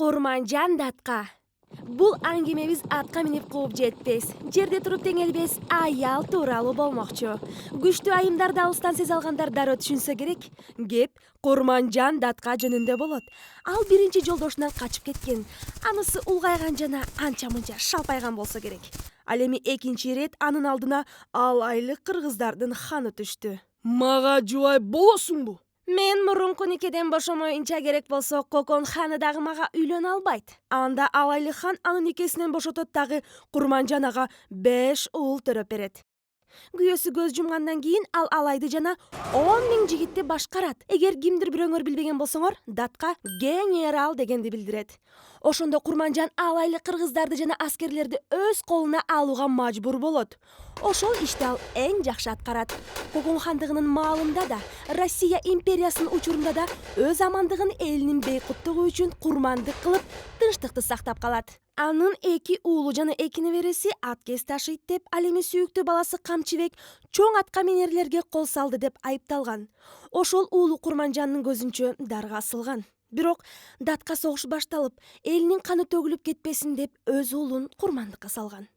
Курманжан датка. Бул аңгемебиз атка минип кууп жетпес, жерде туруп теңелбес аял тууралуу болмокчу. Күчтүү айымдарды алыстан сезе алгандар дароо түшүнсө керек. Кеп Курманжан датка жөнүндө болот. Ал биринчи жолдошунан качып кеткен. Анысы улгайган жана анча-мынча шалпайган болсо керек. Ал эми экинчи ирет анын алдына алайлы кыргыздардын ханы түштү. Мага жубай болосуңбу? Мен мурунку никеден бошомоюнча керек болсо Кокон ханы дагы мага үйлөнө албайт. Анда алайлы хан анын никесинен бошотот дагы Курманжан ага 5 уул төрөп берет. Күйөөсү көз жумгандан кийин ал алайды жана 10 000 жигитти башкарат. Эгер кимдир бирөөңөр билбеген болсоңор, датка генерал дегенди билдирет. Ошондо Курманжан алайлы кыргыздарды жана аскерлерди өз колуна алууга мажбур болот. Ошол ишти ал эң жакшы аткарат. Кокон хандыгынын маалында да, Россия империясынын учурунда да өз амандыгын элинин бейкуттугу үчүн курмандык кылып, тынчтыкты сактап калат. Анын 2 уулу жана 2 небереси ат кес ташыйт деп, ал эми сүйүктүү баласы Камчыбек чоң атка минерлерге кол салды деп айыпталган. Ошол уулу Курманжандын көзүнчө дарга асылган. Бирок датка согуш башталып, элинин каны төгүлүп кетпесин деп өз уулун курмандыкка салган.